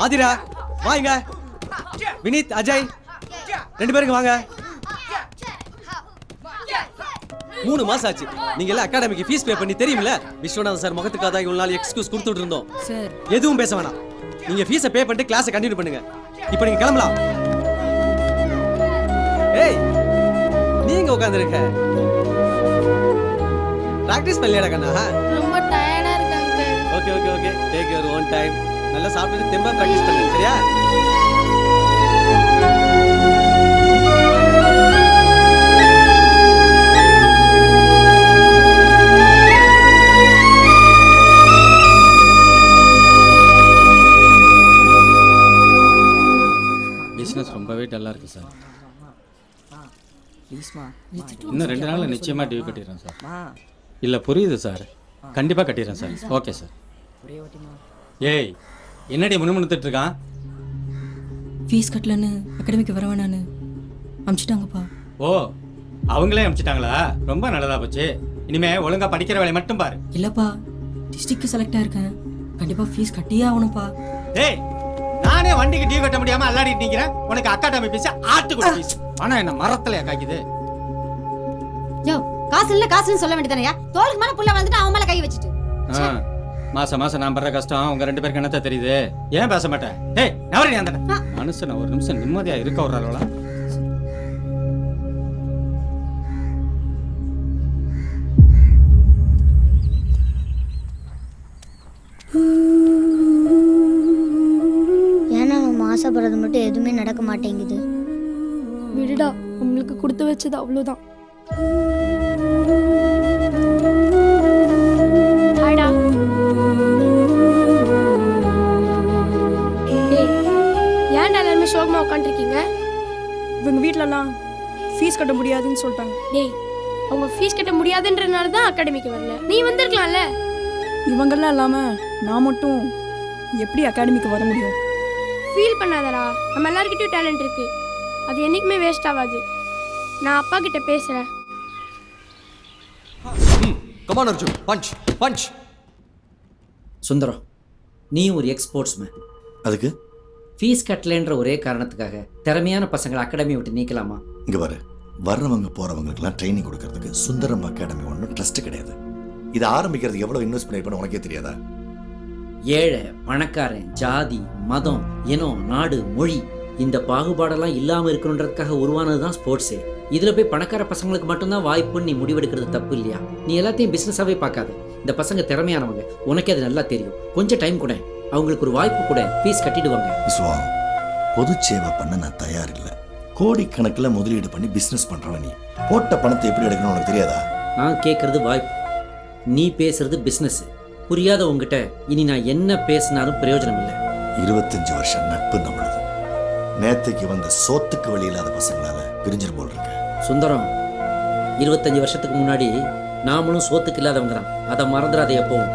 ஆதிரா வாங்க. வினித், அஜய் 2 பேருக்கு வாங்க. 3 மாசம் ஆச்சு. நீங்க எல்லாம் அகாடமிக்கு ஃபீஸ் பே பண்ணி தெரியுமில்ல? விஸ்வநாதன் சார் முகத்துக்காக தான் இவ்வளவு நாள் எக்ஸ்கியூஸ் கொடுத்துட்டு இருந்தோம் சார். எதுவும் பேச வேணாம். நீங்க ஃபீஸை பே பண்ணிட்டு கிளாஸை கண்டினியூ பண்ணுங்க. இப்போ நீங்க கிளம்பலாம். ஏய், நீங்க உட்கார்ந்திருக்க. பிராக்டீஸ் பண்ணலையாடா கண்ணா? ரொம்ப டயர்டா இருக்காங்க. Okay okay okay, take your own time. நல்லா சாப்பிட்டு தெம்பா பிராக்டீஸ் பண்ணுங்க, சரியா? பிஸ்னஸ் ரொம்பவே டல்லாக இருக்குது சார். இன்னும் 2 நாளில் நிச்சயமாக டியூ கட்டிடுறேன் சார். இல்லை புரியுது சார், கண்டிப்பாக கட்டிடுறேன் சார். Okay sir. ஏய், என்னடி முணுமுணுத்துட்டு இருக்கான்? ஃபீஸ் கட்டலன்னு அகாடமிக்கு வர வேணான்னு அனுப்பிச்சிட்டாங்கப்பா. ஓ, அவங்களே அனுப்பிச்சிட்டாங்களா? ரொம்ப நல்லதா போச்சு. இனிமே ஒழுங்கா படிக்கிற வேலையை மட்டும் பாரு. இல்லப்பா, டிஸ்ட்ரிக்ட் செலக்ட் ஆயிருக்கேன். கண்டிப்பா ஃபீஸ் கட்டியே ஆகணும்ப்பா. ஏய், நானே வண்டிக்கு டியூ கட்ட முடியாம அல்லாடிட்டு நிக்கிறேன். உனக்கு அகாடமி பீஸ் ஆட்டுக்குடி பீஸ். ஆனா என்ன மரத்துல காய்க்குது? யோ, காசு இல்ல காசுன்னு சொல்ல வேண்டியதானயா? தோளுக்கு மேல புள்ள வந்துட்டு அவன் மேல கை வச்சிட்டு. மாசம் மாசம் நான் பண்ற கஷ்டம் உங்க 2 பேருக்கு என்னத்த தெரியுது? ஏன் பேச மாட்டேன்? ஏய், நவரடி அந்த மனுஷன் ஒரு நிமிஷம் நிம்மதியா இருக்க விடுறாங்களா? ஏன்னா நம்ம ஆசைப்படுறது மட்டும் எதுவுமே நடக்க மாட்டேங்குது. விடுடா, உங்களுக்கு கொடுத்து வச்சது அவ்வளவுதான். ஹாய்டா. ஏன்டா எல்லாருமே சோகமா உட்காந்துருக்கீங்க? இவங்க வீட்டிலலாம் ஃபீஸ் கட்ட முடியாதுன்னு சொல்லிட்டாங்க. டேய், அவங்க ஃபீஸ் கட்ட முடியாதுன்றனால தான் அகாடமிக்கு வரல. நீ வந்திருக்கலாம்ல. இவங்கெல்லாம் இல்லாமல் நான் மட்டும் எப்படி அகாடமிக்கு வர முடியும்? ஃபீல் பண்ணாதடா, நம்ம எல்லார்கிட்டயும் டேலண்ட் இருக்கு. அது என்னைக்குமே வேஸ்ட் ஆகாது. நான் அப்பா கிட்ட பேசுறேன். Come on Arjun, punch punch. Sundaram, நீ ஒரு எக்ஸ்போர்ட்ஸ்மேன். அதுக்கு ஃபீஸ் கட்டலன்ற ஒரே காரணத்துக்காக திறமையான பசங்களை அகாடமி விட்டு நீக்கலாமா? இங்கே பாரு, வர்றவங்க போகிறவங்களுக்குலாம் ட்ரைனிங் கொடுக்கறதுக்கு சுந்தரம் அகாடமி ஒன்றும் ட்ரஸ்ட் கிடையாது. இதை ஆரம்பிக்கிறதுக்கு எவ்வளோ இன்வெஸ்ட் பண்ணிருப்பேன்னு உனக்கே தெரியாதா? ஏழை பணக்காரன், ஜாதி, மதம், இனம், நாடு, மொழி, இந்த பாகுபாடெல்லாம் இல்லாமல் இருக்கணுன்றதுக்காக உருவானது தான் ஸ்போர்ட்ஸே. இதில் போய் பணக்கார பசங்களுக்கு மட்டும்தான் வாய்ப்புன்னு நீ முடிவெடுக்கிறது தப்பு இல்லையா? நீ எல்லாத்தையும் பிஸ்னஸாகவே பார்க்காத. இந்த பசங்க திறமையானவங்க, உனக்கே அது நல்லா தெரியும். கொஞ்சம் டைம் கூட, அவங்களுக்கு ஒரு வாய்ப்பு கூட, ஃபீஸ் கட்டிடுவாங்க. விஸ்வா, பொது சேவை பண்ண நான் தயார் இல்லை. கோடிக்கணக்கில் முதலீடு பண்ணி பிஸ்னஸ் பண்ணுறவன் நீ. போட்ட பணத்தை எப்படி எடுக்கணும்னு உனக்கு தெரியாதா? நான் கேட்கறது வாய்ப்பு, நீ பேசுறது பிஸ்னஸ். புரியாத உங்ககிட்ட இனி நான் என்ன பேசினாலும் பிரயோஜனம் இல்லை. 25 வருஷம் நட்பு நம்மளது. நேத்துக்கு வந்த சோத்துக்கு வழி இல்லாத பசங்களால பிரிஞ்சிரு போல் இருக்க. சுந்தரம், 25 வருஷத்துக்கு முன்னாடி நாமளும் சோத்துக்கு இல்லாதவங்க தான். அதை மறந்துடாத எப்பவும்.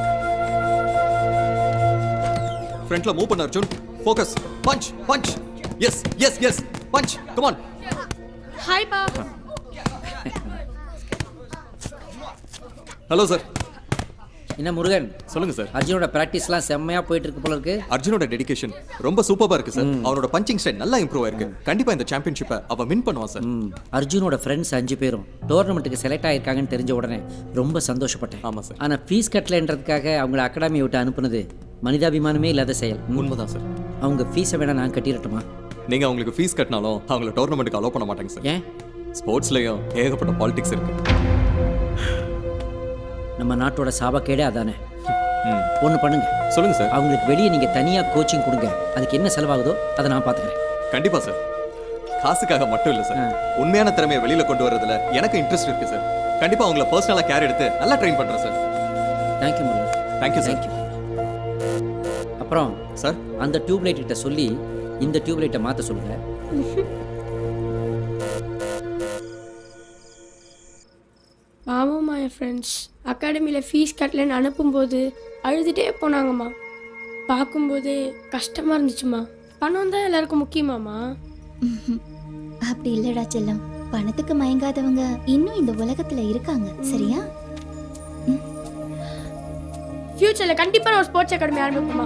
ஃப்ரண்ட்ல மூவ் பண்ண Arjun. Focus. Punch punch. Yes yes yes, punch. Come on. Hi பா. Hello sir. என்ன முருகன், சொல்லுங்க சார். அர்ஜுனோட பிராக்டிஸ்லாம் செம்மையா போயிட்டு இருக்கு போல இருக்கு. அர்ஜுனோட டெடிகேஷன் ரொம்ப சூப்பரா இருக்கு சார். அவனோட பஞ்சிங் ஸ்டைல் நல்லா இம்ப்ரூவ் ஆயிருக்கு. கண்டிப்பா இந்த சாம்பியன்ஷிப்பை அவன் வின் பண்ணுவான் சார். அர்ஜுனோட ஃப்ரெண்ட்ஸ் 5 பேரும் டோர்னமெண்ட்டுக்கு செலக்ட் ஆயிருக்காங்கன்னு தெரிஞ்ச உடனே ரொம்ப சந்தோஷப்பட்டேன். ஆமா சார். ஆனா ஃபீஸ் கட்டலன்றதுக்காக அவங்கள அகாடமி விட்டு அனுப்புனது மனிதாபிமானமே இல்லாத செயல். உண்மைதான் சார். அவங்க ஃபீஸை வேணா நான் கட்டிடட்டுமா? நீங்க அவங்களுக்கு ஃபீஸ் கட்டினாலும் அவங்கள டோர்னமெண்ட்டுக்கு அலோவ் பண்ண மாட்டாங்க சார். ஏன்? ஸ்போர்ட்ஸ்லயும் ஏகப்பட்ட பாலிடிக்ஸ் இருக்கு. நம்ம நாட்டோட சாபக்கேடே அதானே. ஒன்று பண்ணுங்க. சொல்லுங்க சார். அவங்களுக்கு வெளியே நீங்க தனியா கோச்சிங் கொடுங்க. அதுக்கு என்ன செலவாகுதோ அதை நான் பார்த்துக்கிறேன். கண்டிப்பா சார். காசுக்காக மட்டும் இல்ல சார், உண்மையான திறமையை வெளியில கொண்டு வரதுல எனக்கு இன்ட்ரெஸ்ட் இருக்கு சார். கண்டிப்பா அவங்கள பர்சனலா கேர் எடுத்து நல்லா ட்ரெயின் பண்றேன் sir. Thank you Murugan. Thank you sir. அப்புறம் சார், அந்த டியூப்லைட் கிட்ட சொல்லி இந்த டியூப்லைட்டை மாற்ற சொல்லுங்க. ஆமாம்மா, என் ஃப்ரெண்ட்ஸ் அகாடமியில் ஃபீஸ் கட்டலன்னு அனுப்பும்போது அழுதுகிட்டே போனாங்கம்மா. பார்க்கும்போதே கஷ்டமாக இருந்துச்சுமா. பணம் தான் எல்லாருக்கும் முக்கியமாம்மா. அப்படி இல்லடா செல்லம், பணத்துக்கு மயங்காதவங்க இன்னும் இந்த உலகத்துல இருக்காங்க, சரியா? ஃபியூச்சரில் கண்டிப்பாக நான் ஒரு ஸ்போர்ட்ஸ் அகாடமி ஆரம்பிப்போமா.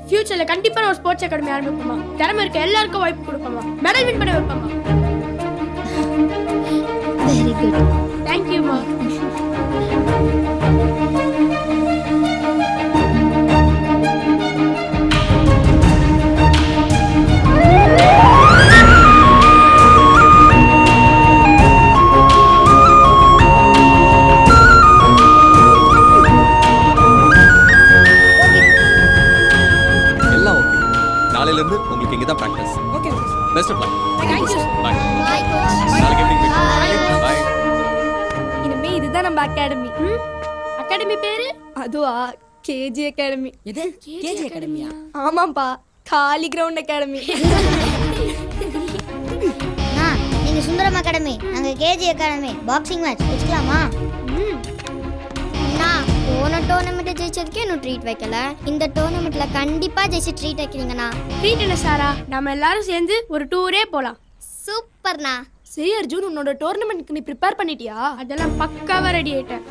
ஃபியூச்சரில் கண்டிப்பாக நான் ஒரு ஸ்போர்ட்ஸ் அகாடமி ஆரம்பிப்போமா. திறமை இருக்க எல்லாருக்கும் வாய்ப்பு கொடுப்போமா. மெடல் வின் பண்ண வைப்போமா. Very good. தேங்க்யூம்மா. எல்லாம் ஓகே. நாளையில இருந்து உங்களுக்கு இங்க தான் practice. Okay best of luck. Thank you. Bye. Bye coach. நாளைக்கு எப்படி மீட் பை. இனிமே இதுதான் நம்ம அகாடமி. அகாடமி பேரு அதுவா கேஜி அகாடமி. எது கேஜி அகாடமியா? ஆமாப்பா, காலி கிரவுண்ட் அகாடமி. நீங்க சுந்தரம் அகாடமி, நாங்க கேஜி அகாடமி. பாக்ஸிங் மேட்ச் வச்சுக்கலாமா? போன டோர்னமெண்ட் ஜெயிச்சதுக்கே இன்னும் ட்ரீட் வைக்கல. இந்த டோர்னமெண்ட்ல கண்டிப்பா ஜெயிச்சு ட்ரீட் வைக்கிறீங்கண்ணா. ட்ரீட் என்ன சாரா, நம்ம எல்லாரும் சேர்ந்து ஒரு டூரே போலாம். சூப்பர்ண்ணா. சரி அர்ஜுன், உன்னோட டோர்னமெண்ட்க்கு நீ ப்ரிப்பேர் பண்ணிட்டியா? அதெல்லாம் பக்காவா ரெடி ஆயிட்டேன்.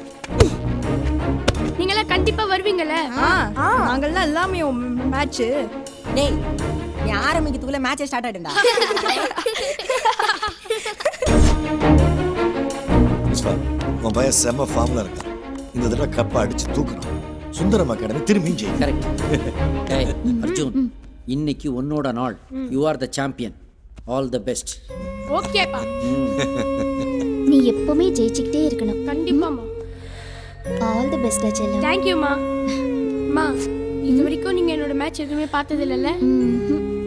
நீங்களாம் கண்டிப்பா வருவீங்கல்ல? நாங்கள்லாம் எல்லாமே மேட்ச். டேய், நீ ஆரம்பிக்கிறதுக்குள்ள மேட்சே ஸ்டார்ட் ஆயிடும்டா. விஸ்வா, உன் பையன் செம்ம ஃபார்ம்ல இருக்கான். இந்த தடவை கப்பை அடிச்சு தூக்குறான். சுந்தரம் அகாடமி திரும்பியும் ஜெயிக்கும். கரெக்ட். ஏய் அர்ஜுன், இன்னைக்கு உன்னோட நாள். You are the champion. All the best. ஓகேப்பா. நீ எப்பவுமே ஜெயிச்சுக்கிட்டே இருக்கணும். கண்டிப்பாமா. ஆல் தி பெஸ்ட் செல்லம். தேங்க்யூம்மா. அம்மா, இது வரைக்கும் நீங்க என்னோட மேட்ச் எதுவுமே பார்த்தது இல்லைல்ல?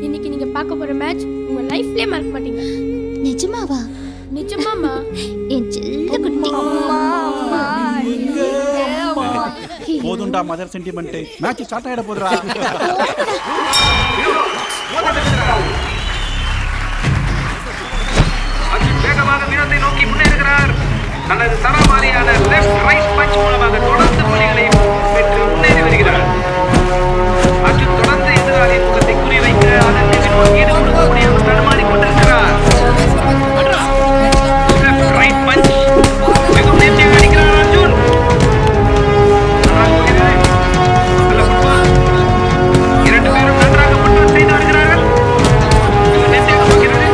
இன்னைக்கு நீங்க பார்க்க போற மேட்ச் உங்க லைஃப்லயே மறக்க மாட்டீங்க. நிஜமாவா? நிஜமாமா? என் செல்ல குட்டி. போதுண்டா மதர் சென்டிமெண்ட். மேட்ச் ஸ்டார்ட் ஆயிட போதுடா. வேகமாக வீரத்தை நோக்கி முன்னேறுகிறார். தனது தரமாரியான லெஃப்ட் ரைட் பஞ்ச் மூலமாக தொடர்ந்து புள்ளிகளை பெற்று முன்னேறி வருகிறார். அர்ஜுன் தொடர்ந்து எதிராளியின் முகத்தை குறிவைக்க அதன் மீது ஈடு கொடுக்க முடியாமல் தடுமாறிக் கொண்டிருக்கிறார். லெஃப்ட் ரைட் பஞ்ச் வெகு நேர்த்தியாக அடிக்கிறார் அர்ஜுன். இரண்டு பேரும் நன்றாக முன்னர் செய்து வருகிறார்கள். வெகு நேர்த்தியாக போகிறது.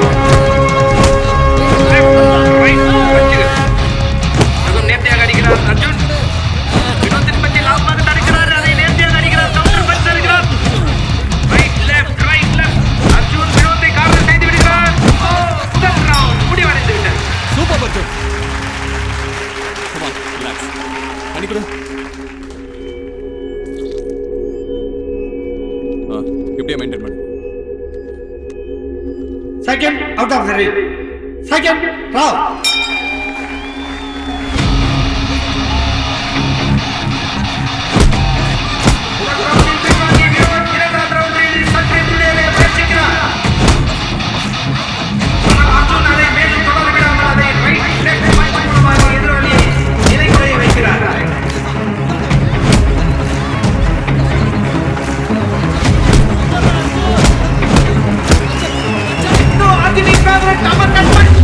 நேர்த்தியாக அடிக்கிறார் அர்ஜுன். வினோத்தின் பற்றி லாபமாக தடுக்கிறார். அதை நேர்த்தியாக அடிக்கிறார். கவுண்டர் பஞ்ச் தருகிறார். Right left right left. Arjun வினோத்தை கார்னர் செய்து விடுகிறார். முதல் ரவுண்ட் முடிவடைந்து விட்டது. Super Arjun. Come on, relax. அனிகுடு. இப்படியே மெயின்டைன் பண்ணு. Second out of the ring. Second round. முதல் ரவுண்டில் பின்வாங்கிய வீரர் இரண்டாம் ரவுண்டில் சற்றே முன்னேற முயற்சிக்கிறார். ஆனால் அர்ஜுன் அதை மேலும் தொடர விடாமல் அதை ரைட் லெஃப்ட் பஞ்ச் மூலமாக எதிராளியை நிலைக்குறைய வைக்கிறார். No, Arjun's favorite uppercut punch.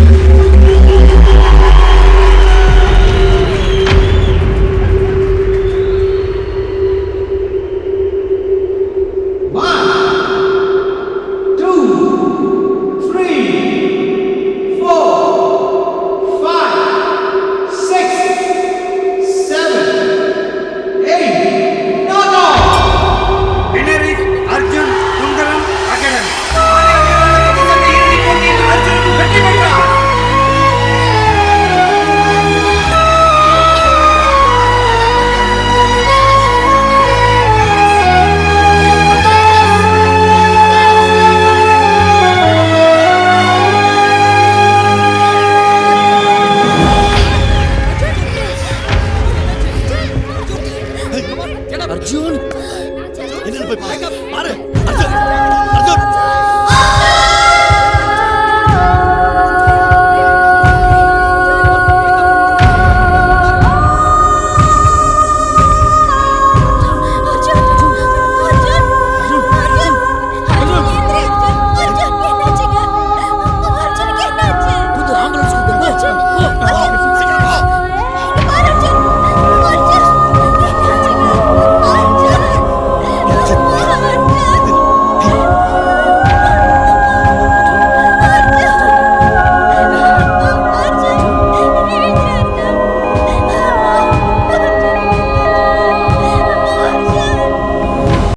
Winner is Arjun Sundaram Academy. Arjun வெற்றி பெற்றார். அர்ஜுன் என்னன்னு போய் பாரு.